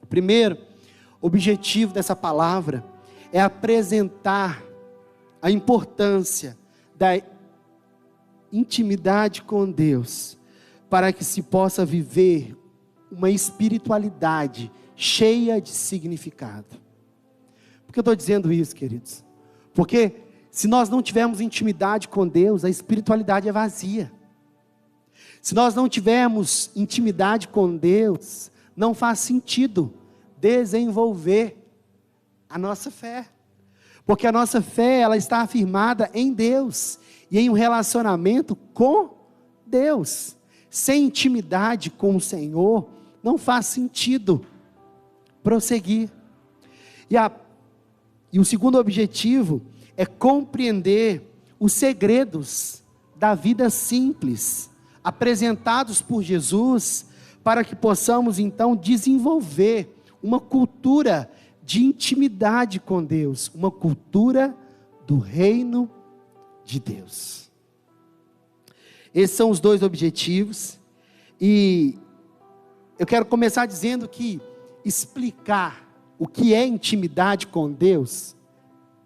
Primeiro objetivo dessa palavra é apresentar a importância da intimidade com Deus, para que se possa viver uma espiritualidade cheia de significado. Por que eu estou dizendo isso, queridos? Porque se nós não tivermos intimidade com Deus, a espiritualidade é vazia. Se nós não tivermos intimidade com Deus, não faz sentido desenvolver a nossa fé. Porque a nossa fé, ela está afirmada em Deus e em um relacionamento com Deus. Sem intimidade com o Senhor, não faz sentido prosseguir. E o segundo objetivo é compreender os segredos da vida simples, apresentados por Jesus, para que possamos então desenvolver uma cultura de intimidade com Deus, uma cultura do reino de Deus. Esses são os dois objetivos, e eu quero começar dizendo que explicar o que é intimidade com Deus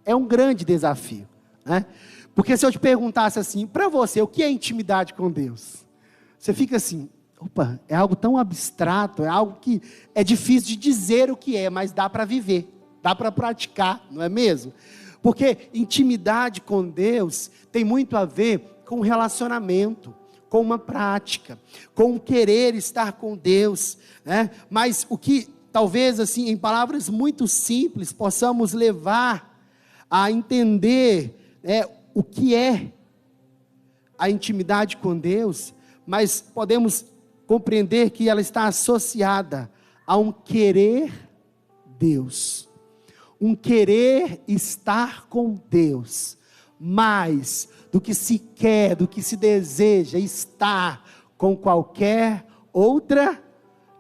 é um grande desafio, né? Porque se eu te perguntasse assim, para você, o que é intimidade com Deus? Você fica assim, opa, é algo tão abstrato, é algo que é difícil de dizer o que é, mas dá para viver, dá para praticar, não é mesmo? Porque intimidade com Deus tem muito a ver com relacionamento, com uma prática, com querer estar com Deus, né? Mas o que talvez assim, em palavras muito simples, possamos levar a entender o que é a intimidade com Deus, mas podemos compreender que ela está associada a um querer Deus, um querer estar com Deus, mais do que se quer, do que se deseja estar com qualquer outra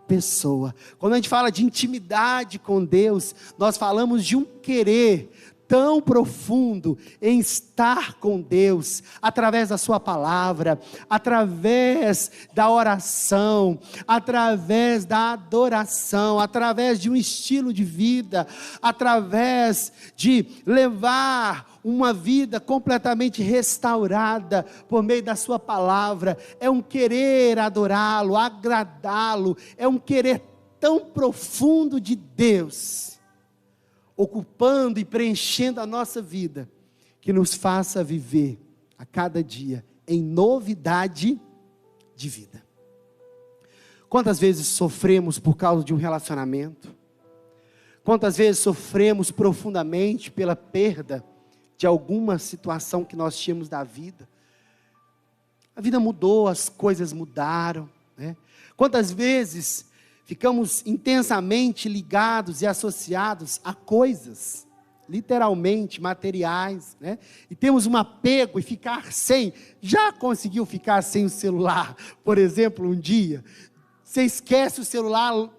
pessoa. Quando a gente fala de intimidade com Deus, nós falamos de um querer tão profundo em estar com Deus, através da sua palavra, através da oração, através da adoração, através de um estilo de vida, através de levar uma vida completamente restaurada por meio da sua palavra. É um querer adorá-lo, agradá-lo, é um querer tão profundo de Deus, ocupando e preenchendo a nossa vida, que nos faça viver a cada dia em novidade de vida. Quantas vezes sofremos por causa de um relacionamento? Quantas vezes sofremos profundamente pela perda de alguma situação que nós tínhamos da vida? A vida mudou, as coisas mudaram, né? Quantas vezes ficamos intensamente ligados e associados a coisas, literalmente materiais, né? E temos um apego e ficar sem. Já conseguiu ficar sem o celular, por exemplo, um dia? Você esquece o celular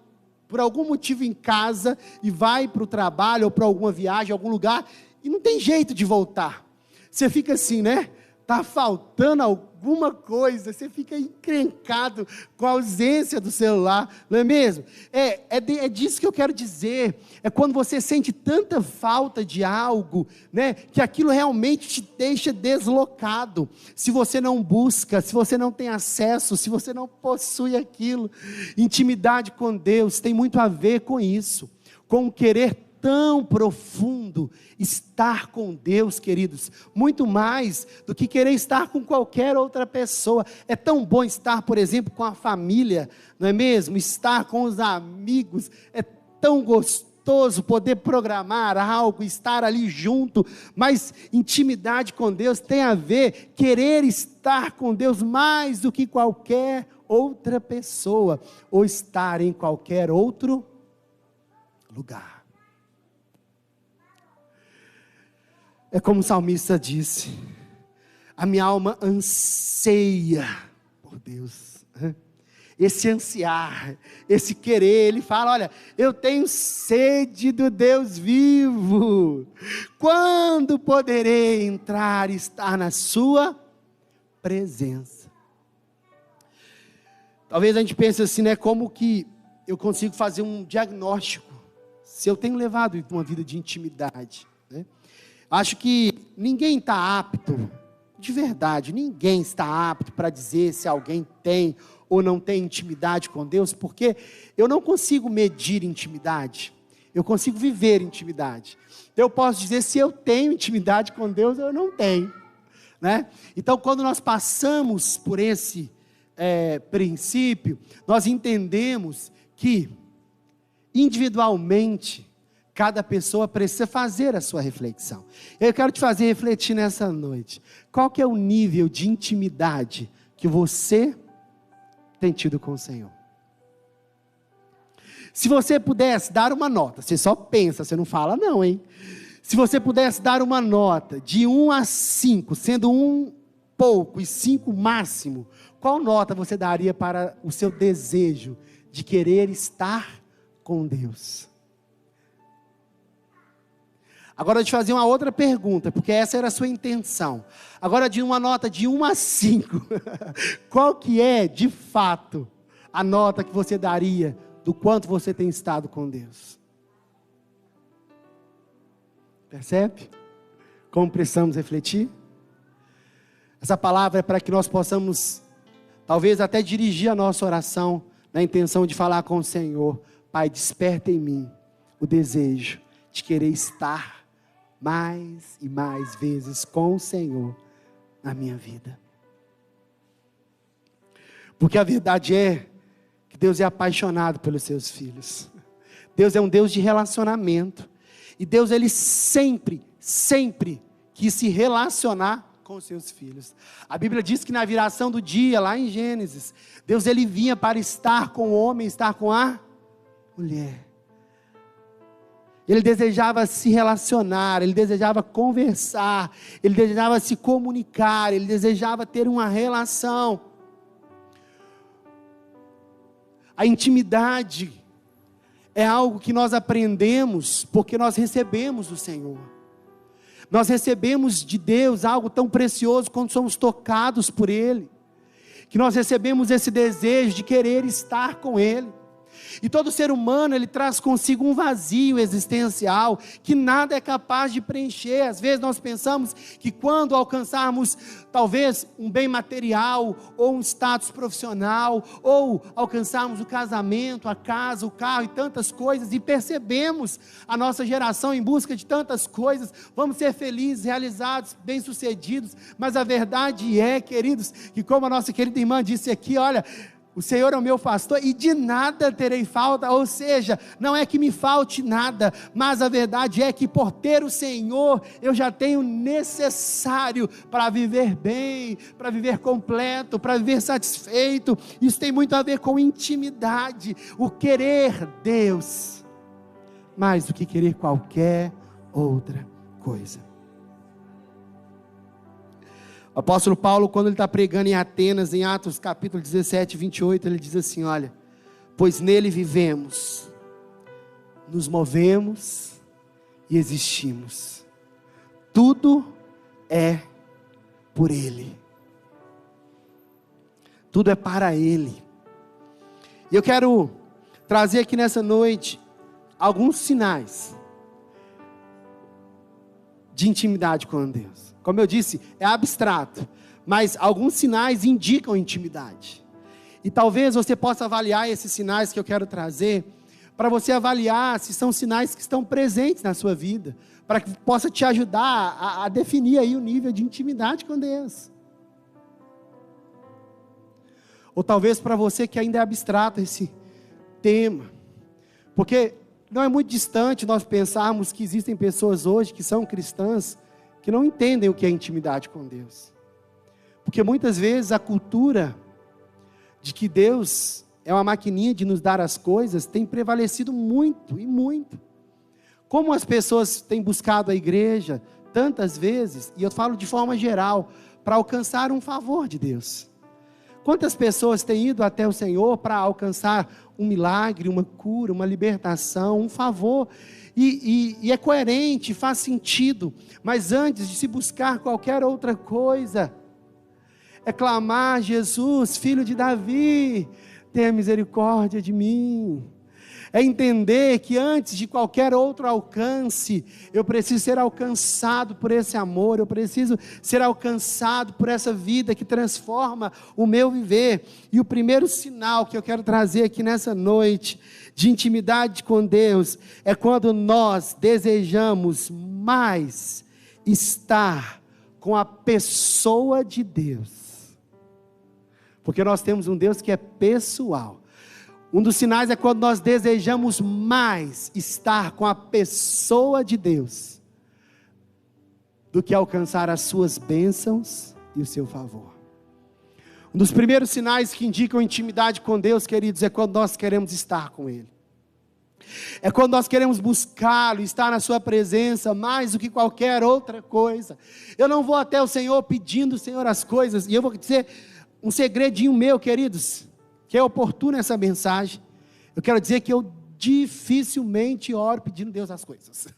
por algum motivo em casa e vai para o trabalho ou para alguma viagem, algum lugar, e não tem jeito de voltar. Você fica assim, né? Está faltando alguma coisa, você fica encrencado com a ausência do celular, não é mesmo? É disso que eu quero dizer. É quando você sente tanta falta de algo, né, que aquilo realmente te deixa deslocado. Se você não busca, se você não tem acesso, se você não possui aquilo. Intimidade com Deus tem muito a ver com isso, com o querer tão profundo, estar com Deus, queridos, muito mais do que querer estar com qualquer outra pessoa. É tão bom estar, por exemplo, com a família, não é mesmo? Estar com os amigos, é tão gostoso poder programar algo, estar ali junto, mas intimidade com Deus tem a ver, querer estar com Deus mais do que qualquer outra pessoa, ou estar em qualquer outro lugar. É como o salmista disse, a minha alma anseia por Deus. Esse ansiar, esse querer, ele fala, olha, eu tenho sede do Deus vivo. Quando poderei entrar e estar na sua presença? Talvez a gente pense assim, né, como que eu consigo fazer um diagnóstico se eu tenho levado uma vida de intimidade, né? Acho que ninguém está apto, de verdade, ninguém está apto para dizer se alguém tem ou não tem intimidade com Deus, porque eu não consigo medir intimidade, eu consigo viver intimidade. Eu posso dizer se eu tenho intimidade com Deus ou eu não tenho, né? Então, quando nós passamos por esse princípio, nós entendemos que, individualmente, cada pessoa precisa fazer a sua reflexão. Eu quero te fazer refletir nessa noite. Qual que é o nível de intimidade que você tem tido com o Senhor? Se você pudesse dar uma nota, você só pensa, você não fala não, hein? Se você pudesse dar uma nota de 1 a 5, sendo 1 pouco e 5 máximo, qual nota você daria para o seu desejo de querer estar com Deus? Agora eu te fazer uma outra pergunta, porque essa era a sua intenção. Agora, de uma nota de 1 a 5, qual que é, de fato, a nota que você daria do quanto você tem estado com Deus? Percebe? Como precisamos refletir? Essa palavra é para que nós possamos, talvez até dirigir a nossa oração, na intenção de falar com o Senhor: Pai, desperta em mim o desejo de querer estar mais e mais vezes com o Senhor na minha vida. Porque a verdade é que Deus é apaixonado pelos seus filhos. Deus é um Deus de relacionamento. E Deus, Ele sempre quis se relacionar com os seus filhos. A Bíblia diz que na viração do dia, lá em Gênesis, Deus, Ele vinha para estar com o homem, estar com a mulher. Ele desejava se relacionar, ele desejava conversar, ele desejava se comunicar, ele desejava ter uma relação. A intimidade é algo que nós aprendemos porque nós recebemos do Senhor. Nós recebemos de Deus algo tão precioso quando somos tocados por Ele, que nós recebemos esse desejo de querer estar com Ele. E todo ser humano, ele traz consigo um vazio existencial que nada é capaz de preencher. Às vezes nós pensamos que quando alcançarmos talvez um bem material, ou um status profissional, ou alcançarmos o casamento, a casa, o carro e tantas coisas, e percebemos a nossa geração em busca de tantas coisas, vamos ser felizes, realizados, bem-sucedidos. Mas a verdade é, queridos, que como a nossa querida irmã disse aqui, olha, o Senhor é o meu pastor e de nada terei falta. Ou seja, não é que me falte nada, mas a verdade é que por ter o Senhor, eu já tenho necessário para viver bem, para viver completo, para viver satisfeito. Isso tem muito a ver com intimidade, o querer Deus, mais do que querer qualquer outra coisa. O apóstolo Paulo, quando ele está pregando em Atenas, em Atos capítulo 17, 28, ele diz assim, olha: pois nele vivemos, nos movemos e existimos, tudo é por ele, tudo é para ele. E eu quero trazer aqui nessa noite alguns sinais de intimidade com Deus. Como eu disse, é abstrato, mas alguns sinais indicam intimidade. E talvez você possa avaliar esses sinais que eu quero trazer, para você avaliar se são sinais que estão presentes na sua vida, para que possa te ajudar a definir aí o nível de intimidade com Deus. Ou talvez para você que ainda é abstrato esse tema, porque não é muito distante nós pensarmos que existem pessoas hoje que são cristãs, que não entendem o que é intimidade com Deus. Porque muitas vezes a cultura de que Deus é uma maquininha de nos dar as coisas tem prevalecido muito e muito. Como as pessoas têm buscado a igreja tantas vezes, e eu falo de forma geral, para alcançar um favor de Deus. Quantas pessoas têm ido até o Senhor para alcançar um milagre, uma cura, uma libertação, um favor, e é coerente, faz sentido, mas antes de se buscar qualquer outra coisa, é clamar: Jesus, filho de Davi, tenha misericórdia de mim. É entender que antes de qualquer outro alcance, eu preciso ser alcançado por esse amor, eu preciso ser alcançado por essa vida que transforma o meu viver. E o primeiro sinal que eu quero trazer aqui nessa noite, de intimidade com Deus, é quando nós desejamos mais estar com a pessoa de Deus. Porque nós temos um Deus que é pessoal. Um dos sinais é quando nós desejamos mais estar com a pessoa de Deus, do que alcançar as suas bênçãos e o seu favor. Um dos primeiros sinais que indicam intimidade com Deus, queridos, é quando nós queremos estar com Ele. É quando nós queremos buscá-lo, estar na sua presença, mais do que qualquer outra coisa. Eu não vou até o Senhor pedindo, Senhor, as coisas, e eu vou dizer um segredinho meu, queridos, que é oportuno essa mensagem. Eu quero dizer que eu dificilmente oro pedindo a Deus as coisas.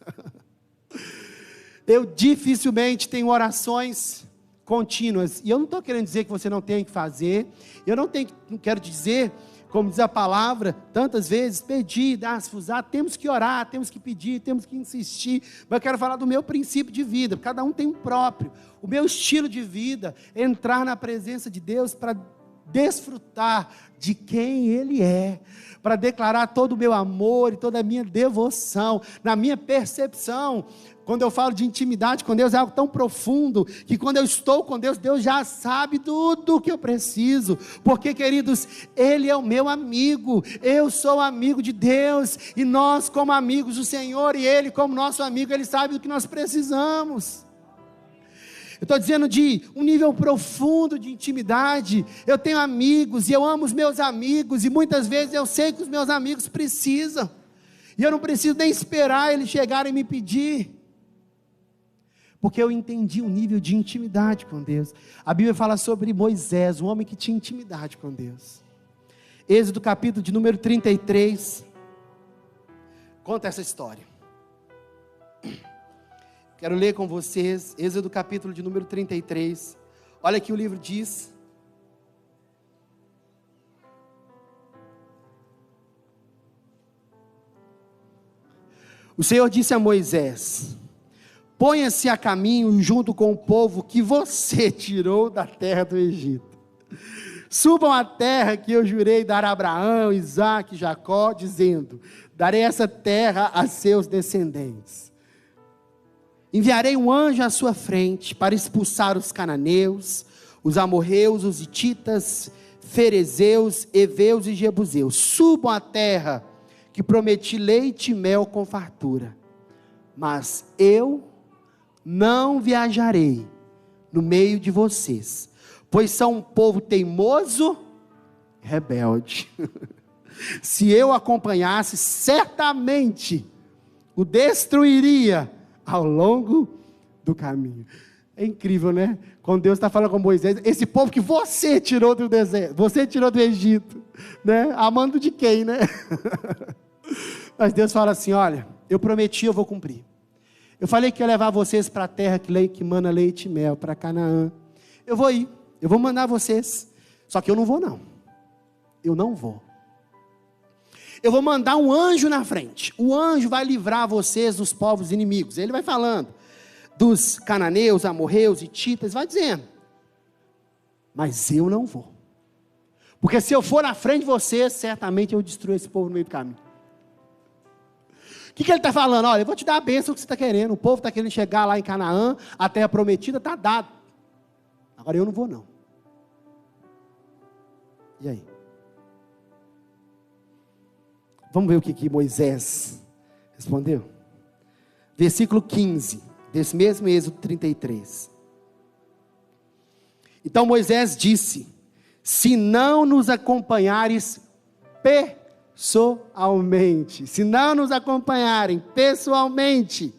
Eu dificilmente tenho orações contínuas, e eu não estou querendo dizer que você não tem que fazer, não quero dizer, como diz a palavra, tantas vezes, pedir, dar-se-vos-á, temos que orar, temos que pedir, temos que insistir, mas eu quero falar do meu princípio de vida, cada um tem um próprio, o meu estilo de vida, entrar na presença de Deus para desfrutar de quem Ele é, para declarar todo o meu amor e toda a minha devoção, na minha percepção. Quando eu falo de intimidade com Deus, é algo tão profundo, que quando eu estou com Deus, Deus já sabe tudo o que eu preciso, porque, queridos, Ele é o meu amigo, eu sou amigo de Deus, e nós como amigos do Senhor, e Ele como nosso amigo, Ele sabe do que nós precisamos. Eu estou dizendo de um nível profundo de intimidade. Eu tenho amigos, e eu amo os meus amigos, e muitas vezes eu sei que os meus amigos precisam, e eu não preciso nem esperar eles chegarem e me pedir, porque eu entendi o nível de intimidade com Deus. A Bíblia fala sobre Moisés, um homem que tinha intimidade com Deus. Êxodo capítulo de número 33, conta essa história. Quero ler com vocês, Êxodo capítulo de número 33, olha que o livro diz: o Senhor disse a Moisés: ponha-se a caminho junto com o povo que você tirou da terra do Egito. Subam a terra que eu jurei dar a Abraão, Isaque e Jacó, dizendo: darei essa terra a seus descendentes. Enviarei um anjo à sua frente para expulsar os cananeus, os amorreus, os hititas, ferezeus, heveus e jebuseus. Subam a terra que prometi leite e mel com fartura. Mas eu não viajarei no meio de vocês, pois são um povo teimoso, rebelde. Se eu acompanhasse, certamente o destruiria ao longo do caminho. É incrível, né? Quando Deus está falando com Moisés, esse povo que você tirou do deserto, você tirou do Egito, né? Amando de quem, né? Mas Deus fala assim: olha, eu prometi, eu vou cumprir. Eu falei que ia levar vocês para a terra que mana leite e mel, para Canaã. Eu vou ir, eu vou mandar vocês, só que eu não vou não. Eu não vou. Eu vou mandar um anjo na frente. O anjo vai livrar vocês dos povos inimigos. Ele vai falando dos cananeus, amorreus, hititas, vai dizendo. Mas eu não vou. Porque se eu for na frente de vocês, certamente eu destruo esse povo no meio do caminho. O que ele está falando? Olha, eu vou te dar a bênção que você está querendo. O povo está querendo chegar lá em Canaã, a terra prometida está dado. Agora eu não vou não. E aí? Vamos ver o que Moisés respondeu? Versículo 15, desse mesmo Êxodo 33. Então Moisés disse: se não nos acompanhares pessoalmente, se não nos acompanharem pessoalmente,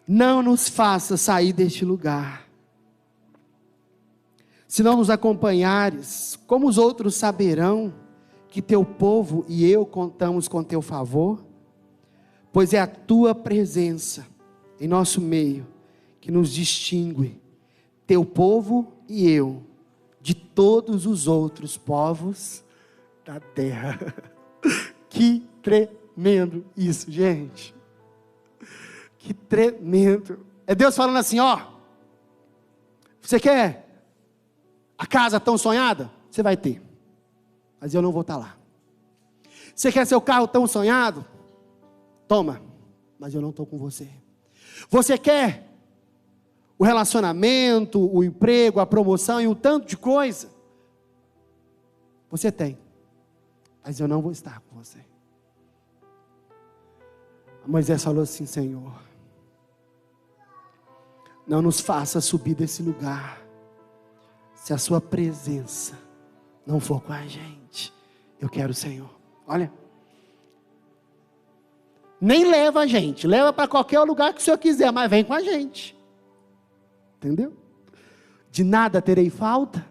não nos faça sair deste lugar. Se não nos acompanhares, como os outros saberão que teu povo e eu contamos com teu favor? Pois é a tua presença em nosso meio que nos distingue, teu povo e eu, de todos os outros povos da terra. Que tremendo isso, gente. Que tremendo. É Deus falando assim, ó. Você quer a casa tão sonhada? Você vai ter. Mas eu não vou estar lá. Você quer seu carro tão sonhado? Toma. Mas eu não estou com você. Você quer o relacionamento, o emprego, a promoção e um tanto de coisa? Você tem. Mas eu não vou estar com você. Moisés falou assim, Senhor, não nos faça subir desse lugar, se a sua presença não for com a gente. Eu quero o Senhor. Olha, nem leva a gente, leva para qualquer lugar que o Senhor quiser, mas vem com a gente. Entendeu? De nada terei falta,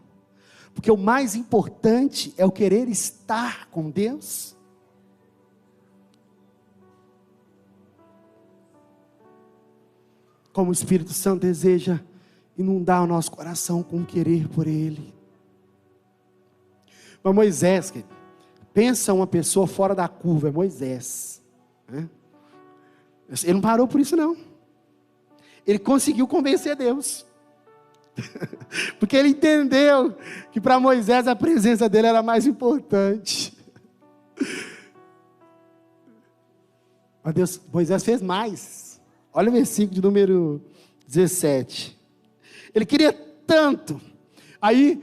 porque o mais importante é o querer estar com Deus. Como o Espírito Santo deseja inundar o nosso coração com o querer por Ele. Mas Moisés, pensa uma pessoa fora da curva, é Moisés. Né? Ele não parou por isso não. Ele conseguiu convencer Deus. Porque ele entendeu que para Moisés a presença dele era mais importante. Mas Moisés fez mais. Olha o versículo de número 17. Ele queria tanto. Aí,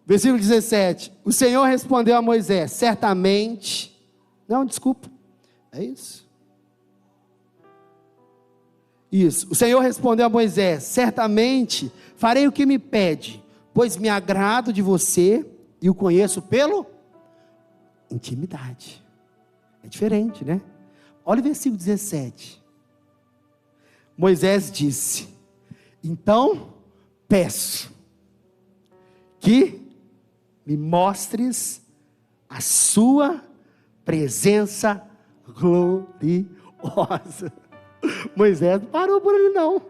versículo 17. O Senhor respondeu a Moisés, certamente. Não, desculpa. É isso. Isso. O Senhor respondeu a Moisés, certamente farei o que me pede, pois me agrado de você e o conheço pelo intimidade. É diferente, né? Olha o versículo 17. Moisés disse, então peço que me mostres a sua presença gloriosa. Moisés não parou por ele não.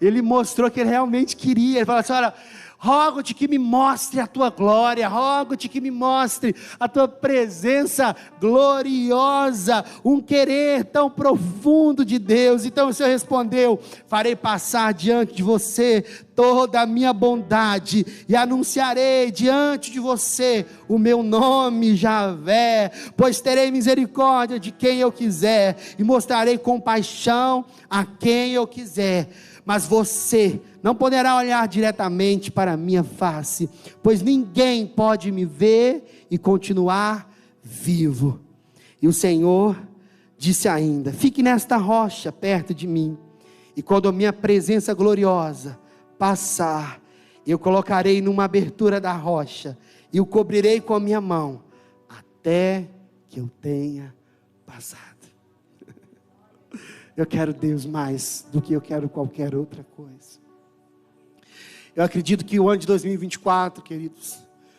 Ele mostrou que ele realmente queria. Ele falou assim, olha, rogo-te que me mostre a tua glória, rogo-te que me mostre a tua presença gloriosa, um querer tão profundo de Deus. Então o Senhor respondeu, farei passar diante de você toda a minha bondade, e anunciarei diante de você o meu nome, Javé, pois terei misericórdia de quem eu quiser, e mostrarei compaixão a quem eu quiser. Mas você não poderá olhar diretamente para a minha face, pois ninguém pode me ver e continuar vivo. E o Senhor disse ainda, fique nesta rocha perto de mim, e quando a minha presença gloriosa passar, eu colocarei numa abertura da rocha, e o cobrirei com a minha mão, até que eu tenha passado. Eu quero Deus mais do que eu quero qualquer outra coisa. Eu acredito que o ano de 2024, queridos,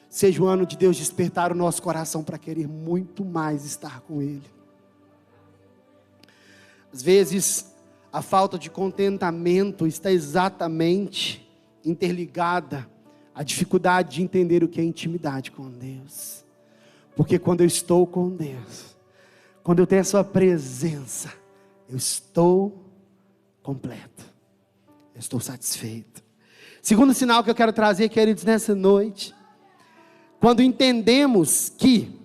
seja o ano de Deus despertar o nosso coração para querer muito mais estar com Ele. Às vezes, a falta de contentamento está exatamente interligada à dificuldade de entender o que é intimidade com Deus. Porque quando eu estou com Deus, quando eu tenho a sua presença, eu estou completo, eu estou satisfeito. Segundo sinal que eu quero trazer, queridos, nessa noite, quando entendemos que,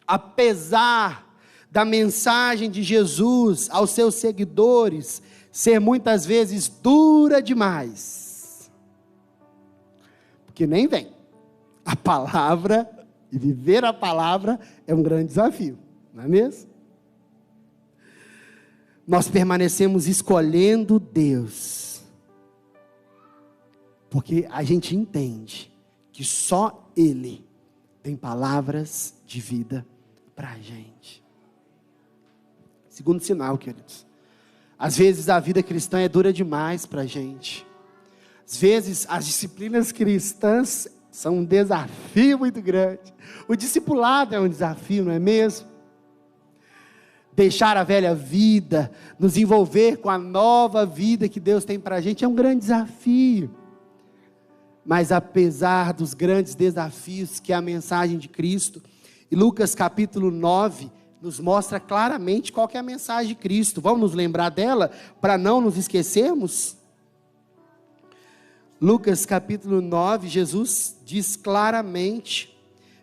apesar da mensagem de Jesus aos seus seguidores ser muitas vezes dura demais, porque nem vem, a palavra, e viver a palavra é um grande desafio, não é mesmo? Nós permanecemos escolhendo Deus, porque a gente entende que só Ele tem palavras de vida para a gente. Segundo sinal, queridos, às vezes a vida cristã é dura demais para a gente. Às vezes as disciplinas cristãs são um desafio muito grande. O discipulado é um desafio, não é mesmo? Deixar a velha vida, nos envolver com a nova vida que Deus tem para a gente é um grande desafio. Mas apesar dos grandes desafios que a mensagem de Cristo E Lucas capítulo 9 nos mostra claramente qual que é a mensagem de Cristo. Vamos nos lembrar dela para não nos esquecermos? Lucas capítulo 9, Jesus diz claramente,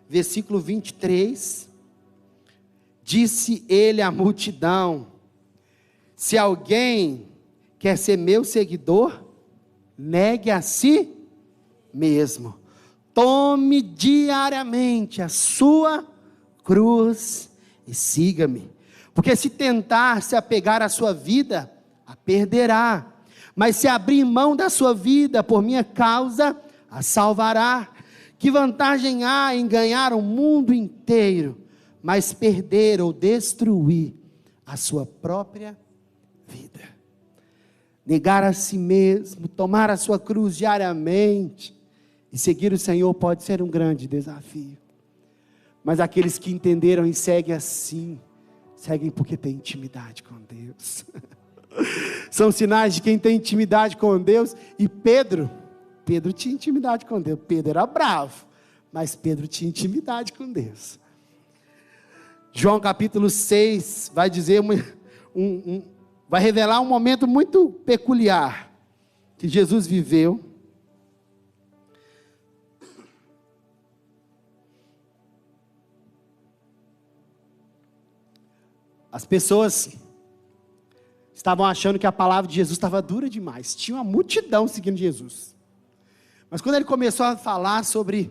versículo 23, disse ele à multidão: se alguém quer ser meu seguidor, negue a si mesmo, tome diariamente a sua cruz e siga-me. Porque se tentar se apegar à sua vida, a perderá. Mas se abrir mão da sua vida por minha causa, a salvará. Que vantagem há em ganhar o mundo inteiro, mas perder ou destruir a sua própria vida? Negar a si mesmo, tomar a sua cruz diariamente e seguir o Senhor pode ser um grande desafio. Mas aqueles que entenderam e seguem assim, seguem porque têm intimidade com Deus. São sinais de quem tem intimidade com Deus. E Pedro tinha intimidade com Deus. Pedro era bravo, mas Pedro tinha intimidade com Deus. João capítulo 6 vai dizer, vai revelar um momento muito peculiar que Jesus viveu. As pessoas estavam achando que a palavra de Jesus estava dura demais. Tinha uma multidão seguindo Jesus. Mas quando ele começou a falar sobre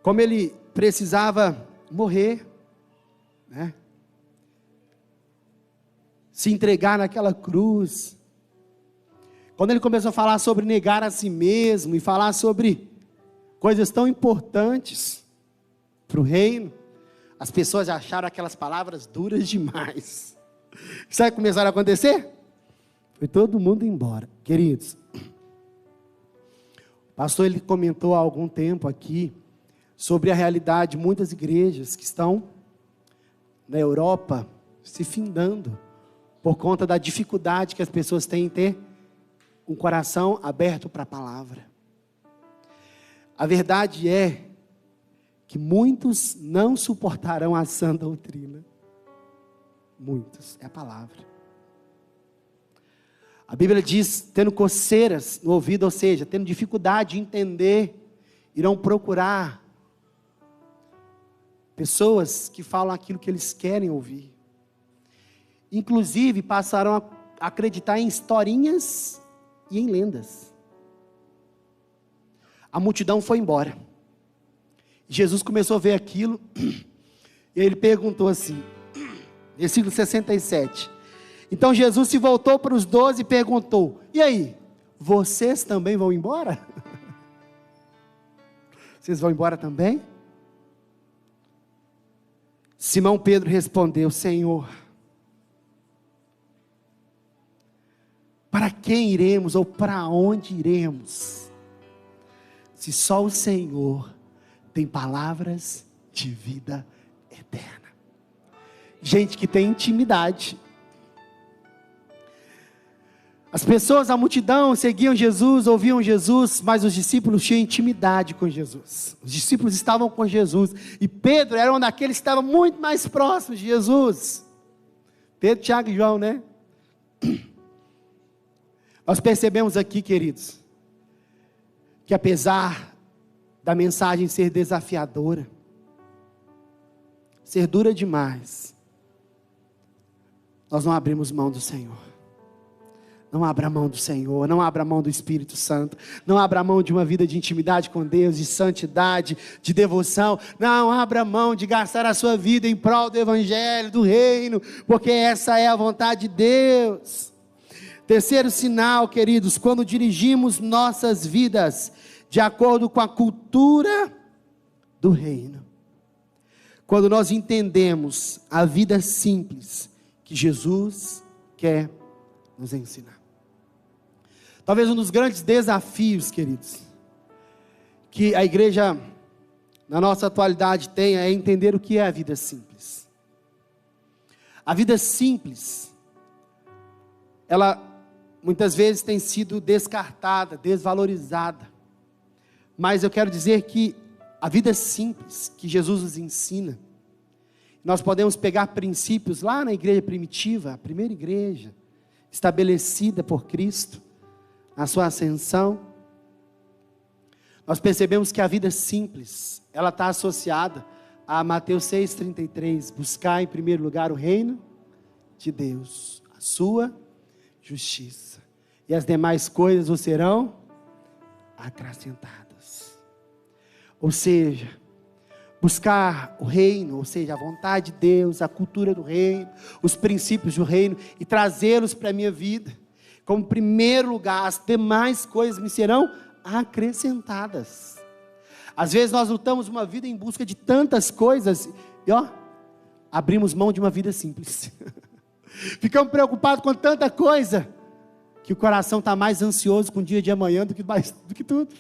como ele precisava morrer, né? Se entregar naquela cruz. Quando ele começou a falar sobre negar a si mesmo e falar sobre coisas tão importantes para o reino, as pessoas acharam aquelas palavras duras demais. Sabe o que começaram a acontecer? Foi todo mundo embora. Queridos, o pastor ele comentou há algum tempo aqui sobre a realidade de muitas igrejas que estão na Europa se findando por conta da dificuldade que as pessoas têm em ter um coração aberto para a palavra. A verdade é que muitos não suportarão a sã doutrina. Muitos, é a palavra. A Bíblia diz, tendo coceiras no ouvido, ou seja, tendo dificuldade de entender, irão procurar pessoas que falam aquilo que eles querem ouvir. Inclusive, passarão a acreditar em historinhas e em lendas. A multidão foi embora. Jesus começou a ver aquilo, e ele perguntou assim, versículo 67. Então Jesus se voltou para os 12 e perguntou: e aí, vocês também vão embora? Vocês vão embora também? Simão Pedro respondeu: Senhor, para quem iremos ou para onde iremos? Se só o Senhor tem palavras de vida eterna. Gente que tem intimidade. As pessoas, a multidão, seguiam Jesus, ouviam Jesus, mas os discípulos tinham intimidade com Jesus. Os discípulos estavam com Jesus, e Pedro era um daqueles que estava muito mais próximo de Jesus. Pedro, Tiago e João, né? Nós percebemos aqui, queridos, que apesar da mensagem ser desafiadora, ser dura demais, nós não abrimos mão do Senhor. Não abra mão do Senhor, não abra mão do Espírito Santo, não abra mão de uma vida de intimidade com Deus, de santidade, de devoção, não abra mão de gastar a sua vida em prol do Evangelho, do Reino, porque essa é a vontade de Deus. Terceiro sinal, queridos, quando dirigimos nossas vidas de acordo com a cultura do Reino, quando nós entendemos a vida simples que Jesus quer nos ensinar. Talvez um dos grandes desafios, queridos, que a igreja na nossa atualidade tenha é entender o que é a vida simples. A vida simples, ela muitas vezes tem sido descartada, desvalorizada, mas eu quero dizer que A vida simples que Jesus nos ensina. Nós podemos pegar princípios lá na igreja primitiva, a primeira igreja, estabelecida por Cristo, na sua ascensão. Nós percebemos que a vida simples, ela está associada a Mateus 6,33, buscar em primeiro lugar o reino de Deus, a sua justiça, e as demais coisas vos serão acrescentadas. Ou seja, buscar o reino, ou seja, a vontade de Deus, a cultura do reino, os princípios do reino, e trazê-los para a minha vida, como primeiro lugar. As demais coisas me serão acrescentadas. Às vezes nós lutamos uma vida em busca de tantas coisas, e abrimos mão de uma vida simples. Ficamos preocupados com tanta coisa, que o coração está mais ansioso com o dia de amanhã do que tudo.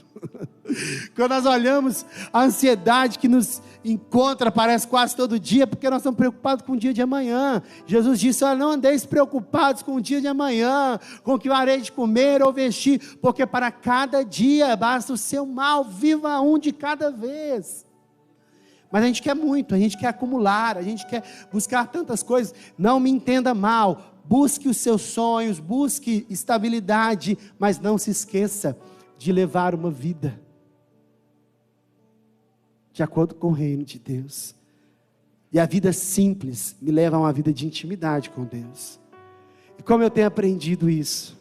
Quando nós olhamos a ansiedade que nos encontra, parece quase todo dia, porque nós estamos preocupados com o dia de amanhã. Jesus disse: olha, não andeis preocupados com o dia de amanhã, com o que farei de comer ou vestir, porque para cada dia basta o seu mal, viva um de cada vez. Mas a gente quer muito, a gente quer acumular, a gente quer buscar tantas coisas. Não me entenda mal, busque os seus sonhos, busque estabilidade, mas não se esqueça de levar uma vida de acordo com o reino de Deus. E a vida simples me leva a uma vida de intimidade com Deus. E como eu tenho aprendido isso,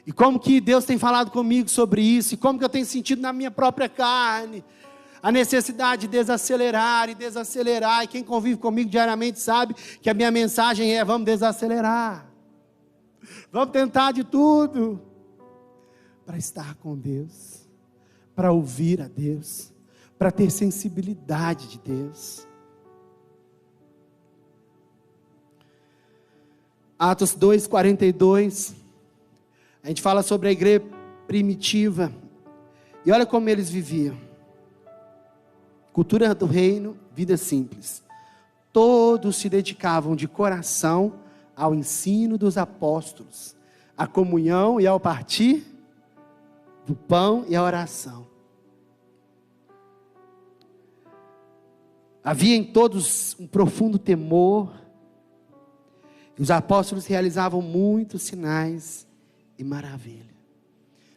e como que Deus tem falado comigo sobre isso, e como que eu tenho sentido na minha própria carne a necessidade de desacelerar, e quem convive comigo diariamente sabe que a minha mensagem é: vamos desacelerar, vamos tentar de tudo, para estar com Deus, para ouvir a Deus, para ter sensibilidade de Deus. Atos 2:42, a gente fala sobre a igreja primitiva, e olha como eles viviam. Cultura do reino, vida simples. Todos se dedicavam de coração ao ensino dos apóstolos, à comunhão e ao partir do pão e à oração. Havia em todos um profundo temor, e os apóstolos realizavam muitos sinais e maravilhas.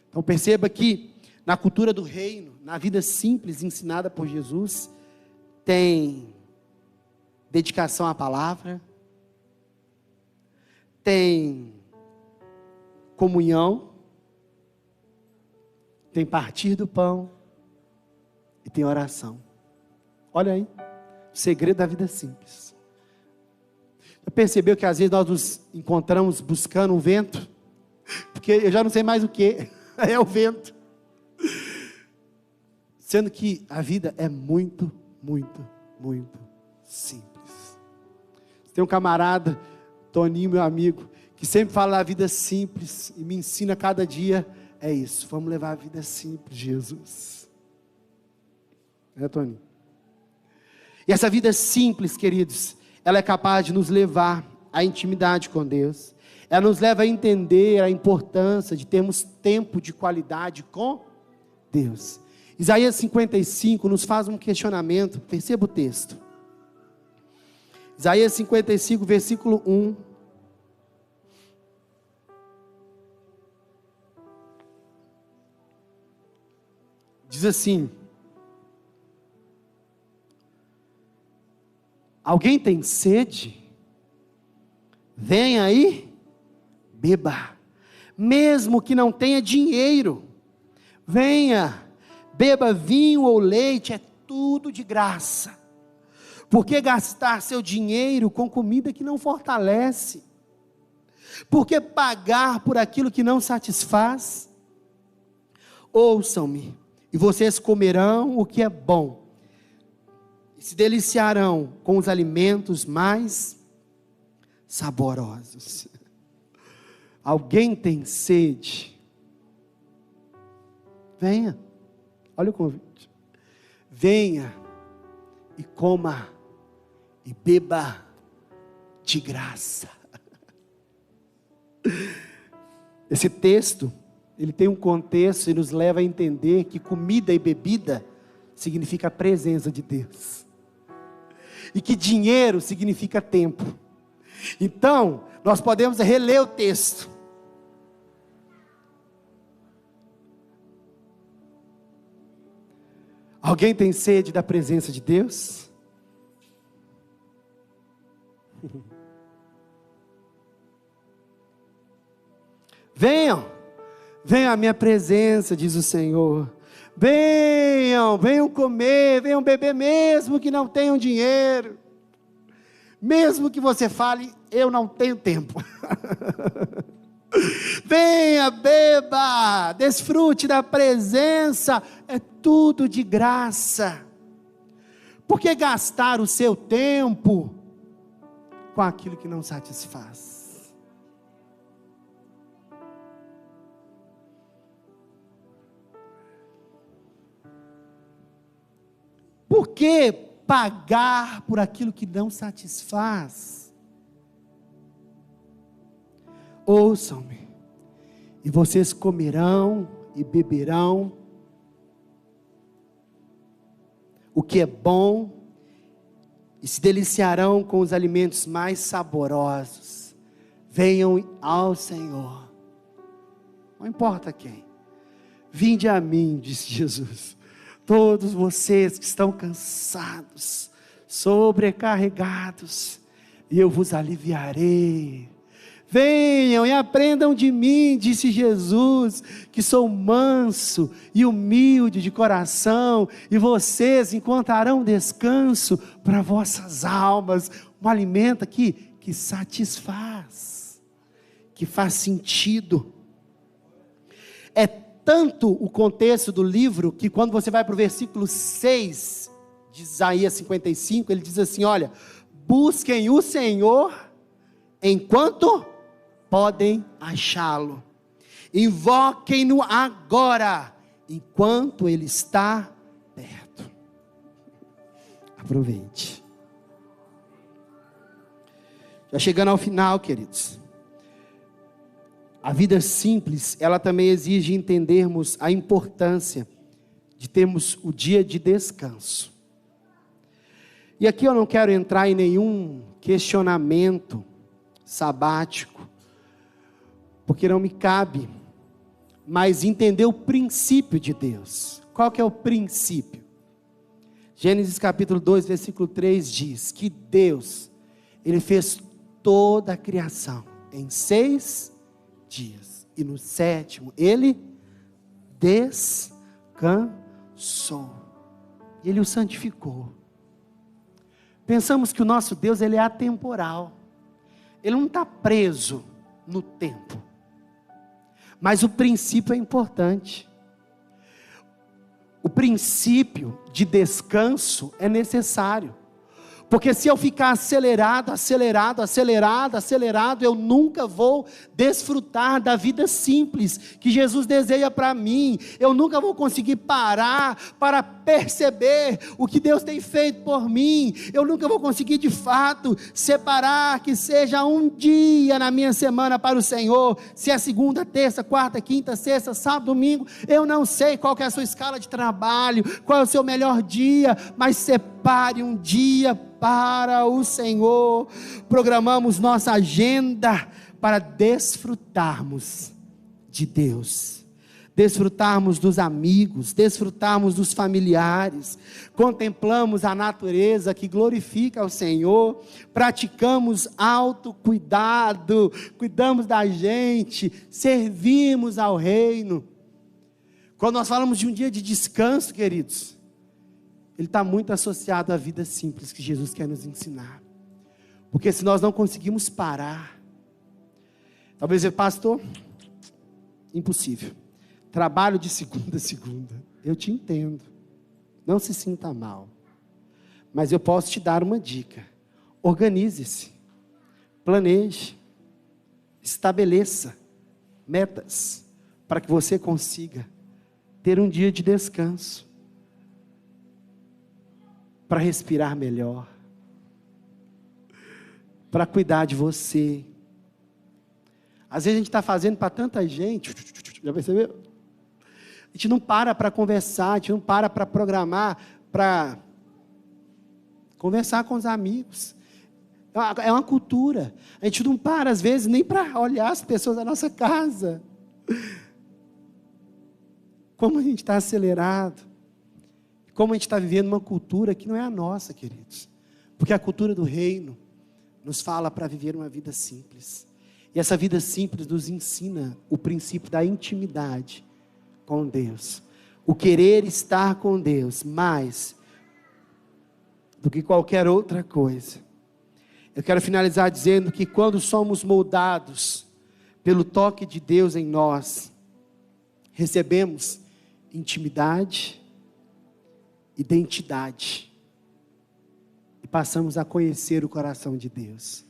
Então perceba que na cultura do reino, na vida simples ensinada por Jesus, tem dedicação à palavra, tem comunhão, tem partir do pão e tem oração. Olha aí, o segredo da vida simples. Já percebeu que às vezes nós nos encontramos buscando um vento? Porque eu já não sei mais o que é o vento. Sendo que a vida é muito, muito, muito simples. Tem um camarada, Toninho, meu amigo, que sempre fala da vida simples e me ensina cada dia, é isso, vamos levar a vida simples, Jesus. Toninho? E essa vida simples, queridos, ela é capaz de nos levar à intimidade com Deus. Ela nos leva a entender a importância de termos tempo de qualidade com Deus. Isaías 55 nos faz um questionamento, perceba o texto. Isaías 55, versículo 1. Diz assim: alguém tem sede? Venha aí, beba. Mesmo que não tenha dinheiro, venha, beba vinho ou leite, é tudo de graça. Por que gastar seu dinheiro com comida que não fortalece? Por que pagar por aquilo que não satisfaz? Ouçam-me, e vocês comerão o que é bom, e se deliciarão com os alimentos mais saborosos. Alguém tem sede? Venha. Olha o convite. Venha e coma e beba de graça. Esse texto, ele tem um contexto e nos leva a entender que comida e bebida significa a presença de Deus. E que dinheiro significa tempo. Então, nós podemos reler o texto. Alguém tem sede da presença de Deus? Venham, venham à minha presença, diz o Senhor. Venham, venham comer, venham beber, mesmo que não tenham dinheiro. Mesmo que você fale, eu não tenho tempo. Venha, beba, desfrute da presença, é tudo de graça. Por que gastar o seu tempo com aquilo que não satisfaz? Por que pagar por aquilo que não satisfaz? Ouçam-me, e vocês comerão e beberão o que é bom, e se deliciarão com os alimentos mais saborosos. Venham ao Senhor, não importa quem. Vinde a mim, disse Jesus, todos vocês que estão cansados, sobrecarregados, e eu vos aliviarei. Venham e aprendam de mim, disse Jesus, que sou manso e humilde de coração, e vocês encontrarão descanso para vossas almas. Um alimento aqui que satisfaz, que faz sentido. É tanto o contexto do livro, que quando você vai para o versículo 6 de Isaías 55, ele diz assim, olha, busquem o Senhor enquanto podem achá-lo, invoquem-no agora, enquanto ele está perto. Aproveite. Já chegando ao final, queridos. A vida simples, ela também exige entendermos a importância de termos o dia de descanso. E aqui eu não quero entrar em nenhum questionamento sabático, porque não me cabe, mas entender o princípio de Deus. Qual que é o princípio? Gênesis capítulo 2, versículo 3 diz que Deus, Ele fez toda a criação em 6 dias, e no 7º Ele descansou, e Ele o santificou. Pensamos que o nosso Deus, Ele é atemporal, Ele não está preso no tempo, mas o princípio é importante. O princípio de descanso é necessário, porque se eu ficar acelerado, eu nunca vou desfrutar da vida simples que Jesus deseja para mim. Eu nunca vou conseguir parar para perceber o que Deus tem feito por mim. Eu nunca vou conseguir de fato separar que seja um dia na minha semana para o Senhor. Se é segunda, terça, quarta, quinta, sexta, sábado, domingo, eu não sei qual que é a sua escala de trabalho, qual é o seu melhor dia, mas separe um dia para o Senhor. Programamos nossa agenda para desfrutarmos de Deus, desfrutarmos dos amigos, desfrutarmos dos familiares, contemplamos a natureza que glorifica ao Senhor, praticamos autocuidado, cuidamos da gente, servimos ao reino. Quando nós falamos de um dia de descanso, queridos, ele está muito associado à vida simples que Jesus quer nos ensinar. Porque se nós não conseguimos parar, talvez dizer, pastor, impossível, trabalho de segunda a segunda. Eu te entendo, não se sinta mal, mas eu posso te dar uma dica: organize-se, planeje, estabeleça metas, para que você consiga ter um dia de descanso, para respirar melhor, para cuidar de você. Às vezes a gente está fazendo para tanta gente, já percebeu? A gente não para conversar, a gente não para programar, para conversar com os amigos. É uma cultura. A gente não para, às vezes, nem para olhar as pessoas da nossa casa. Como a gente está acelerado. Como a gente está vivendo uma cultura que não é a nossa, queridos. Porque a cultura do reino nos fala para viver uma vida simples. E essa vida simples nos ensina o princípio da intimidade com Deus. O querer estar com Deus mais do que qualquer outra coisa. Eu quero finalizar dizendo que quando somos moldados pelo toque de Deus em nós, recebemos intimidade, identidade, e passamos a conhecer o coração de Deus.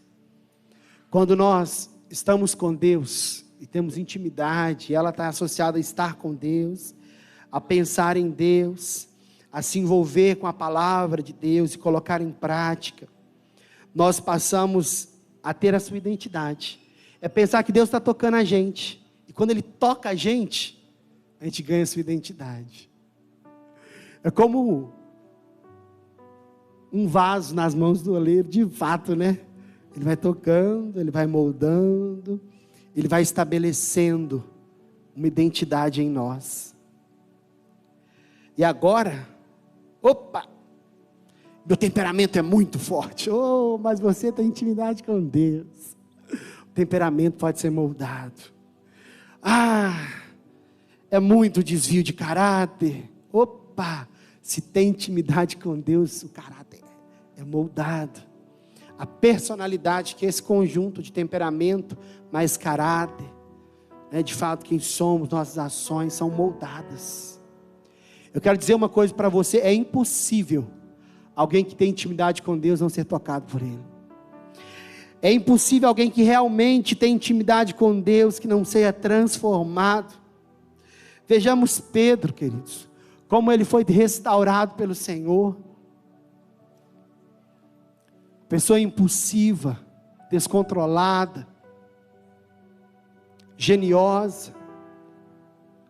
Quando nós estamos com Deus e temos intimidade, ela está associada a estar com Deus, a pensar em Deus, a se envolver com a palavra de Deus e colocar em prática, nós passamos a ter a sua identidade. É pensar que Deus está tocando a gente, e quando Ele toca a gente ganha a sua identidade. É como um vaso nas mãos do oleiro, de fato, né? Ele vai tocando, ele vai moldando, ele vai estabelecendo uma identidade em nós. E agora, opa, meu temperamento é muito forte. Oh, mas você tem intimidade com Deus. O temperamento pode ser moldado. É muito desvio de caráter. Opa, se tem intimidade com Deus, o caráter é moldado. A personalidade, que é esse conjunto de temperamento mais caráter, de fato quem somos, nossas ações são moldadas. Eu quero dizer uma coisa para você: é impossível alguém que tem intimidade com Deus não ser tocado por Ele. É impossível alguém que realmente tem intimidade com Deus que não seja transformado. Vejamos Pedro, queridos, como ele foi restaurado pelo Senhor. Pessoa impulsiva, descontrolada, geniosa,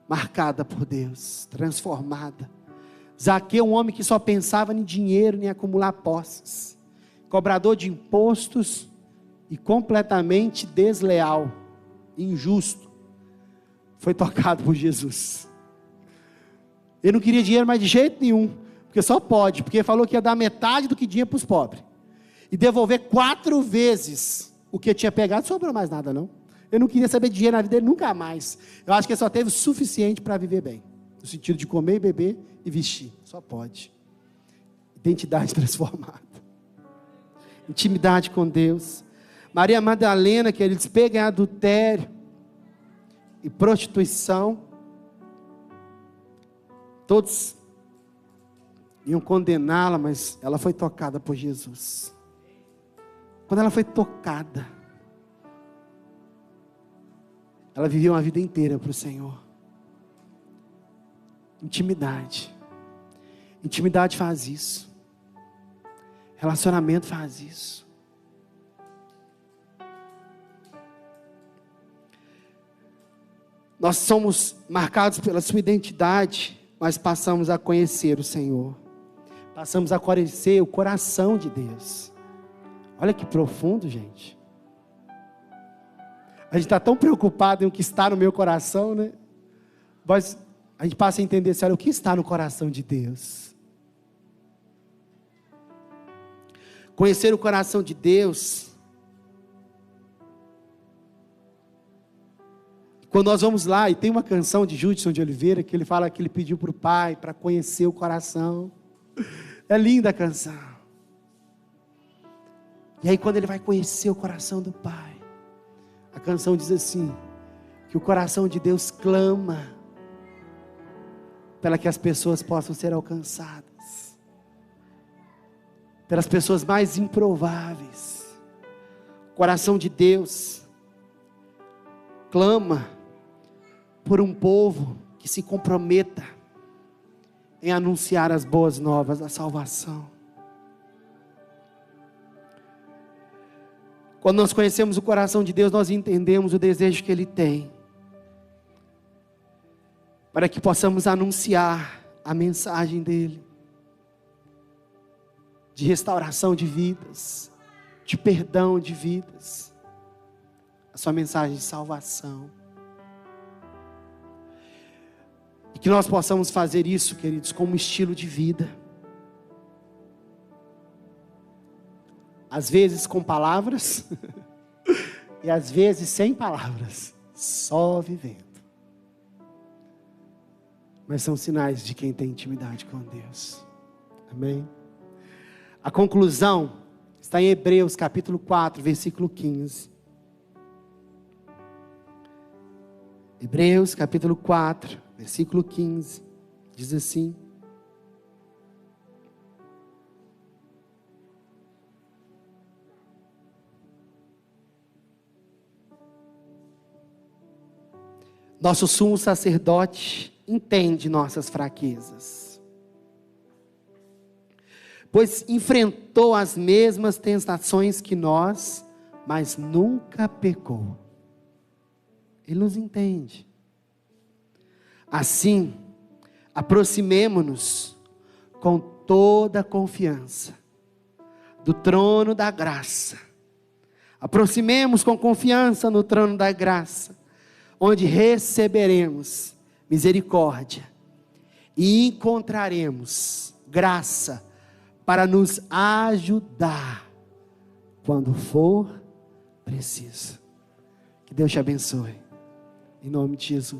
marcada por Deus, transformada. Zaqueu, um homem que só pensava em dinheiro, em acumular posses, cobrador de impostos e completamente desleal, injusto, foi tocado por Jesus. Ele não queria dinheiro mais de jeito nenhum, porque só pode, porque falou que ia dar metade do que tinha para os pobres, e devolver 4 vezes o que tinha pegado. Não sobrou mais nada não. Eu não queria saber de dinheiro na vida dele nunca mais. Eu acho que ele só teve o suficiente para viver bem, no sentido de comer, beber e vestir, só pode. Identidade transformada, intimidade com Deus. Maria Madalena, que eles pegam em adultério e prostituição, todos iam condená-la, mas ela foi tocada por Jesus. Quando ela foi tocada, ela viveu uma vida inteira para o Senhor. Intimidade. Intimidade faz isso. Relacionamento faz isso. Nós somos marcados pela sua identidade, mas passamos a conhecer o Senhor. Passamos a conhecer o coração de Deus. Olha que profundo, gente. A gente está tão preocupado em o que está no meu coração, né? Mas a gente passa a entender, olha, o que está no coração de Deus. Conhecer o coração de Deus. Quando nós vamos lá, e tem uma canção de Judson de Oliveira, que ele fala que ele pediu para o Pai, para conhecer o coração. É linda a canção. E aí quando ele vai conhecer o coração do Pai, a canção diz assim, que o coração de Deus clama, para que as pessoas possam ser alcançadas, pelas pessoas mais improváveis. O coração de Deus clama por um povo que se comprometa em anunciar as boas novas da salvação. Quando nós conhecemos o coração de Deus, nós entendemos o desejo que Ele tem para que possamos anunciar a mensagem dele, de restauração de vidas, de perdão de vidas, a sua mensagem de salvação. E que nós possamos fazer isso, queridos, como estilo de vida. Às vezes com palavras, e às vezes sem palavras, só vivendo. Mas são sinais de quem tem intimidade com Deus. Amém? A conclusão está em Hebreus capítulo 4, versículo 15. Hebreus capítulo 4, versículo 15. Diz assim: nosso sumo sacerdote entende nossas fraquezas, pois enfrentou as mesmas tentações que nós, mas nunca pecou. Ele nos entende. Assim, aproximemo-nos com toda a confiança do trono da graça. Aproximemos com confiança no trono da graça, onde receberemos misericórdia e encontraremos graça para nos ajudar quando for preciso. Que Deus te abençoe, em nome de Jesus.